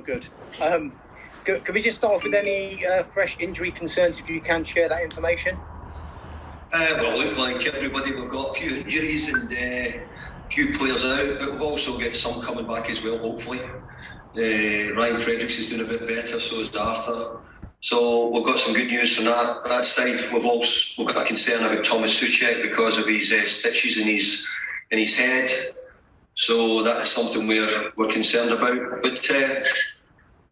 good. Can we just start off with any fresh injury concerns, if you can share that information? Well, look, like everybody, we've got a few injuries and a few players out, but we've also got some coming back as well, hopefully. Ryan Fredericks is doing a bit better, so is Arthur. So we've got some good news from that side. We've got a concern about Thomas Souček because of his stitches in his head. So that's something we're concerned about. But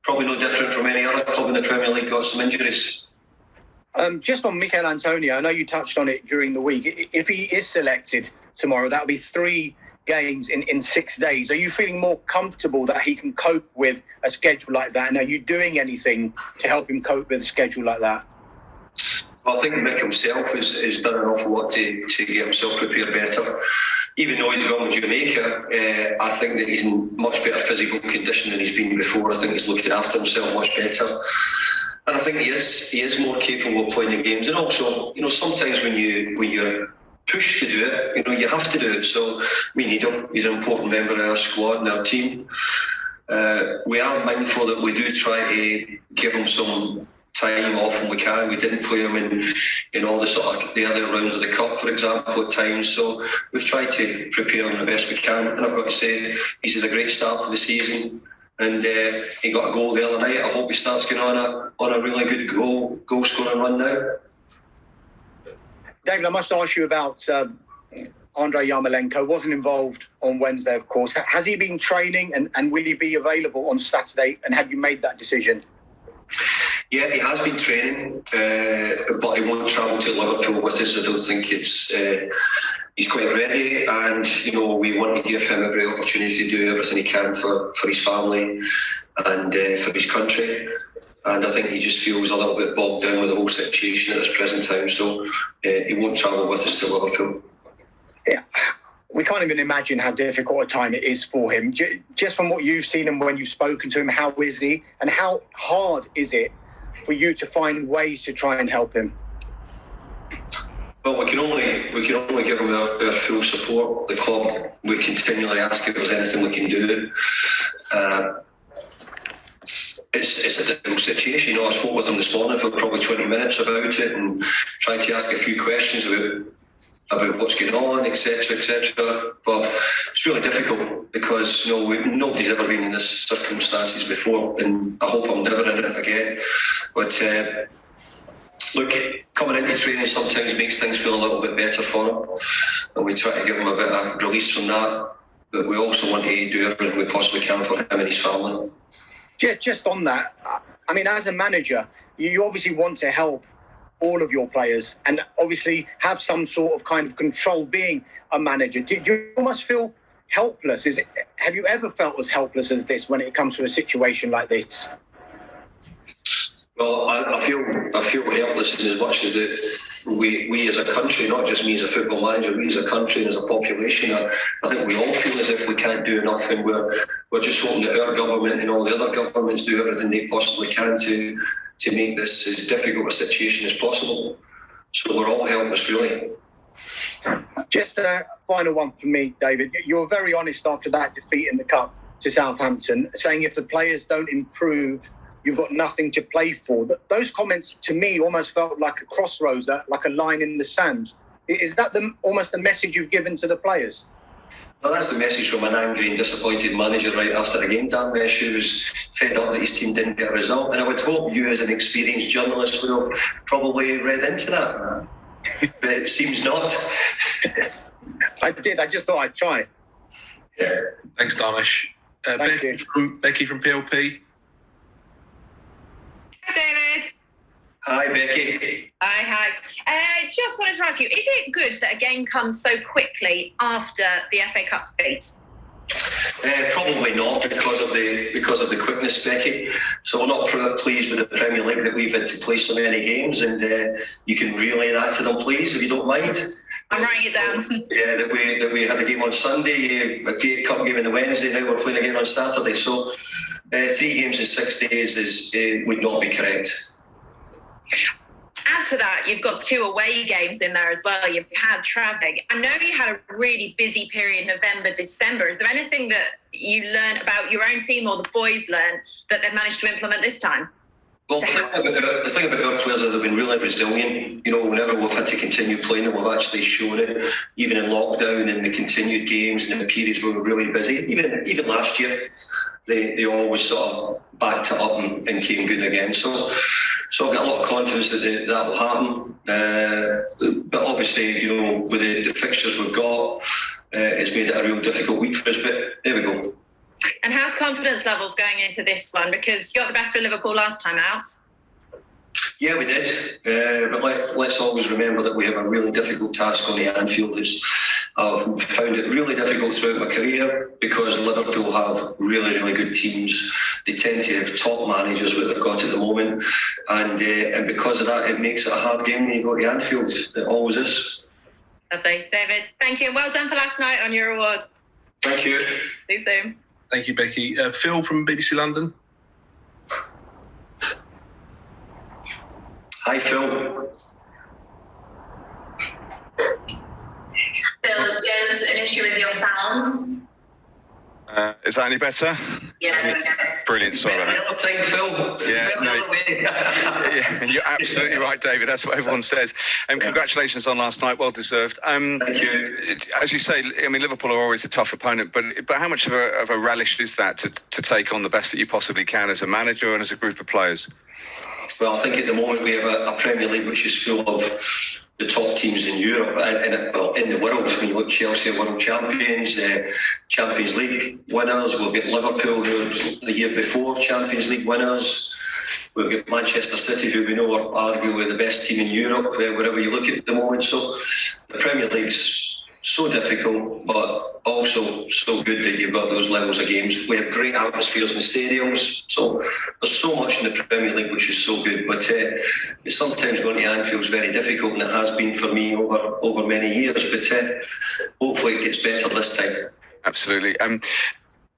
probably no different from any other club in the Premier League, got some injuries. Just on Mikel Antonio, I know you touched on it during the week. If he is selected tomorrow, that'll be 3 games in 6 days. Are you feeling more comfortable that he can cope with a schedule like that? And are you doing anything to help him cope with a schedule like that? Well, I think Mick himself has done an awful lot to get himself prepared better. Even though he's gone with Jamaica, I think that he's in much better physical condition than he's been before. I think he's looking after himself much better. And I think he is more capable of playing the games. And also, sometimes when you're pushed to do it, you have to do it. So we need him. He's an important member of our squad and our team. We are mindful that we do try to give him some time off when we can. We didn't play him in all the other rounds of the cup, for example, at times. So we've tried to prepare him the best we can. And I've got to say, he's had a great start to the season. And he got a goal the other night. I hope he starts going on a really good goal scoring run now. David, I must ask you about Andrei Yarmolenko. Wasn't involved on Wednesday, of course. Has he been training and will he be available on Saturday? And have you made that decision? Yeah, he has been training, but he won't travel to Liverpool with us. I don't think he's quite ready, and we want to give him every opportunity to do everything he can for his family and for his country. And I think he just feels a little bit bogged down with the whole situation at this present time, so he won't travel with us to Liverpool. Yeah, we can't even imagine how difficult a time it is for him. Just from what you've seen and when you've spoken to him, how is he, and how hard is it for you to find ways to try and help him? Well, we can only give him our full support. The club, we continually ask if there's anything we can do. It's a difficult situation. I spoke with him this morning for probably 20 minutes about it and tried to ask a few questions about what's going on, etc., etc. But it's really difficult because nobody's ever been in this circumstances before, and I hope I'm never in it again. But look, coming into training sometimes makes things feel a little bit better for him, and we try to give him a bit of release from that. But we also want to do everything we possibly can for him and his family. Just on that, I mean, as a manager, you obviously want to help all of your players and obviously have some sort of kind of control being a manager. Do you almost feel helpless? Have you ever felt as helpless as this when it comes to a situation like this? Well, I feel helpless as much as that we as a country, not just me as a football manager, we as a country and as a population, I think we all feel as if we can't do enough, and we're just hoping that our government and all the other governments do everything they possibly can to make this as difficult a situation as possible. So we're all helpless, really. Just a final one from me, David. You were very honest after that defeat in the Cup to Southampton, saying if the players don't improve, you've got nothing to play for. Those comments to me almost felt like a crossroads, like a line in the sand. Is that almost the message you've given to the players? Well, that's the message from an angry and disappointed manager right after the game. Dan Mesh, who was fed up that his team didn't get a result. And I would hope you, as an experienced journalist, would have probably read into that. But it seems not. I did. I just thought I'd try. Yeah. Thanks, Danish. Becky from PLP. Hi, David. Hi, Becky. Hi. Just wanted to ask you, is it good that a game comes so quickly after the FA Cup defeat? Probably not because of the quickness, Becky. So we're not pleased with the Premier League that we've had to play so many games, and you can relay that to them, please, if you don't mind. I'm writing it down. Yeah, that we had a game on Sunday, a cup game on the Wednesday. Now we're playing again on Saturday. So 3 games in 6 days would not be correct. Add to that, you've got 2 away games in there as well. You've had travelling. I know you had a really busy period, November, December. Is there anything that you learn about your own team, or the boys learn, that they've managed to implement this time? Well, the thing about our players is they've been really resilient. Whenever we've had to continue playing them, we've actually shown it. Even in lockdown, in the continued games, and in the periods where we're really busy. Even last year, they always sort of backed it up and came good again. So I've got a lot of confidence that will happen. But obviously, with the fixtures we've got, it's made it a real difficult week for us. But there we go. And how's confidence levels going into this one? Because you got the best for Liverpool last time out. Yeah, we did. But let's always remember that we have a really difficult task on the Anfield. I've found it really difficult throughout my career because Liverpool have really, really good teams. They tend to have top managers, what they've got at the moment. And because of that, it makes it a hard game when you go to Anfield. It always is. Lovely. David, thank you. Well done for last night on your award. Thank you. See you soon. Thank you, Becky. Phil from BBC London. Hi, Phil. Phil, there's an issue with your sound. Is that any better? Yeah. Brilliant. Sorry about that. Another time, Phil. Yeah, you're absolutely right, David. That's what everyone says. Congratulations on last night. Well deserved. Thank you. As you say, Liverpool are always a tough opponent, but how much of a relish is that to take on the best that you possibly can as a manager and as a group of players? Well, I think at the moment we have a Premier League which is full of the top teams in Europe and in the world. When you look, Chelsea are world champions, Champions League winners. We'll get Liverpool, who were the year before Champions League winners. We've got Manchester City, who we know are arguably the best team in Europe, wherever you look at the moment. So the Premier League's so difficult, but also so good that you've got those levels of games. We have great atmospheres in stadiums, so there's so much in the Premier League which is so good. But sometimes going to Anfield is very difficult, and it has been for me over many years. But hopefully it gets better this time. Absolutely.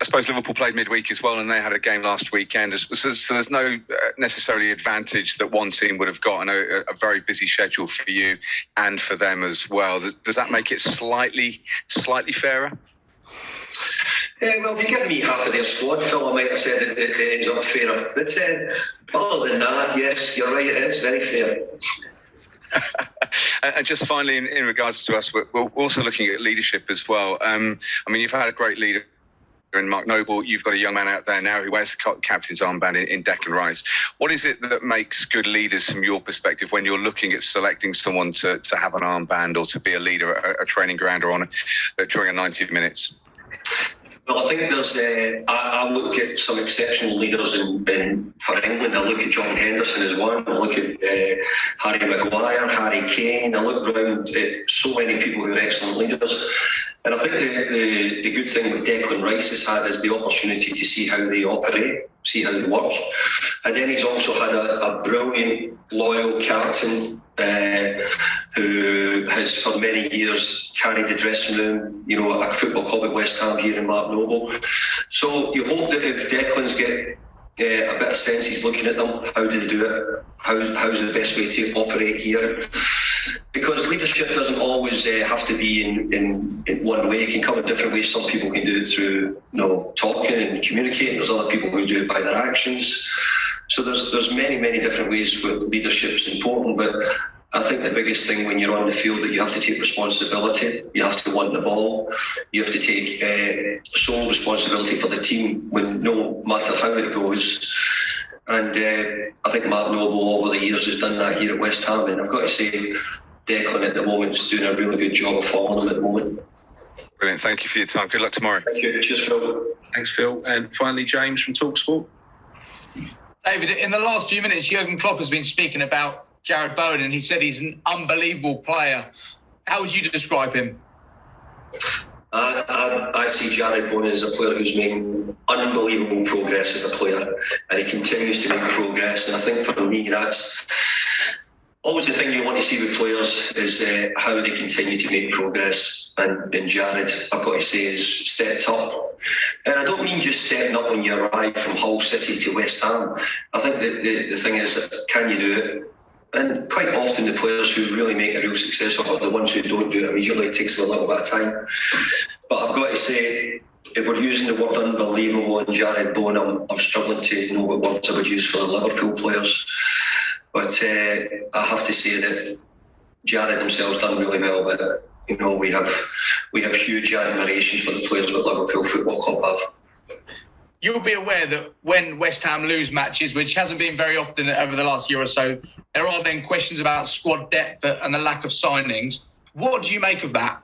I suppose Liverpool played midweek as well, and they had a game last weekend. So there's no necessarily advantage that one team would have got. I know a very busy schedule for you and for them as well. Does that make it slightly fairer? Well, if you give me half of their squad, Phil, I might have said it ends up fairer. But other than that, yes, you're right, it is very fair. And just finally, in regards to us, we're also looking at leadership as well. You've had a great leader in Mark Noble. You've got a young man out there now who wears the captain's armband in Declan Rice. What is it that makes good leaders from your perspective when you're looking at selecting someone to have an armband or to be a leader at a training ground or during a 90 minutes? Well, I think there's. I look at some exceptional leaders for England. I look at John Henderson as one. I look at Harry Maguire, Harry Kane. I look around at so many people who are excellent leaders. And I think the good thing with Declan Rice has had is the opportunity to see how they operate, see how they work. And then he's also had a brilliant, loyal captain who has for many years carried the dressing room, a football club at West Ham here in Mark Noble. So you hope that if Declan's get a bit of sense, he's looking at them, how do they do it? How's the best way to operate here? Because leadership doesn't always have to be in one way. It can come in different ways. Some people can do it through talking and communicating. There's other people who do it by their actions. So there's many different ways where leadership is important. But I think the biggest thing when you're on the field that you have to take responsibility. You have to want the ball. You have to take sole responsibility for the team when no matter how it goes. And I think Mark Noble over the years has done that here at West Ham. And I've got to say, Declan at the moment is doing a really good job of following him at the moment. Brilliant. Thank you for your time. Good luck tomorrow. Thank you. Cheers, Phil. Thanks, Phil. And finally, James from TalkSport. David, in the last few minutes, Jurgen Klopp has been speaking about Jared Bowen, and he said he's an unbelievable player. How would you describe him? I see Jared Bowen as a player who's making unbelievable progress as a player, and he continues to make progress. And I think for me, that's always the thing you want to see with players is how they continue to make progress. And Jared, I've got to say, has stepped up. And I don't mean just stepping up when you arrive from Hull City to West Ham. I think that the thing is, can you do it? And quite often the players who really make a real success of it are the ones who don't do it immediately. It takes them a little bit of time. But I've got to say, if we're using the word unbelievable and Jared Bowen, I'm struggling to know what words I would use for the Liverpool players. But I have to say that Jared himself's done really well. But we have huge admiration for the players that Liverpool Football Club have. You'll be aware that when West Ham lose matches, which hasn't been very often over the last year or so, there are then questions about squad depth and the lack of signings. What do you make of that?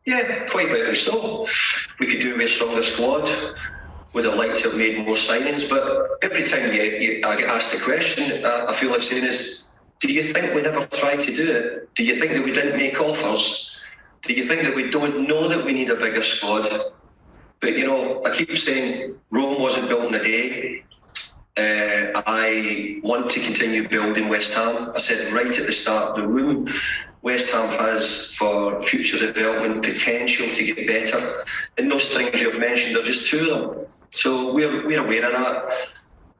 Yeah, quite rightly so. We could do with a stronger squad. Would have liked to have made more signings, but every time I get asked the question, I feel like saying is, do you think we never tried to do it? Do you think that we didn't make offers? Do you think that we don't know that we need a bigger squad? But, I keep saying Rome wasn't built in a day. I want to continue building West Ham. I said right at the start, the room West Ham has for future development potential to get better. And those things you've mentioned are just two of them. So we're aware of that.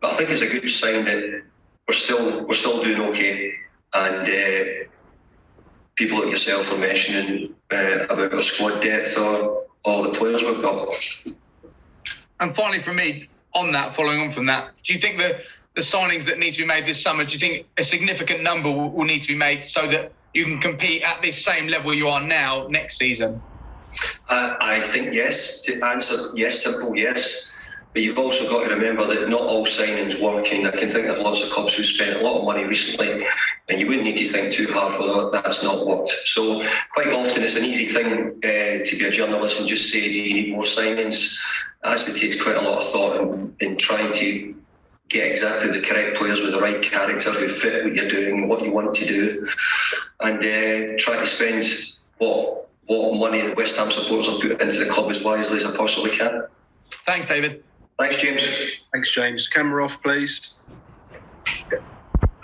But I think it's a good sign that we're still doing okay. And people like yourself are mentioning about our squad depth or all the players we've got. And finally, from me, following on from that, do you think the signings that need to be made this summer, do you think a significant number will need to be made so that you can compete at this same level you are now next season? I think yes. To answer yes, simple yes. But you've also got to remember that not all signings work, and I can think of lots of clubs who spent a lot of money recently, and you wouldn't need to think too hard whether that's not worked. So quite often it's an easy thing to be a journalist and just say, do you need more signings? It actually takes quite a lot of thought in trying to get exactly the correct players with the right character who fit what you're doing and what you want to do, and try to spend what money the West Ham supporters have put into the club as wisely as I possibly can. Thanks, David. Thanks, James. Thanks, James. Camera off, please.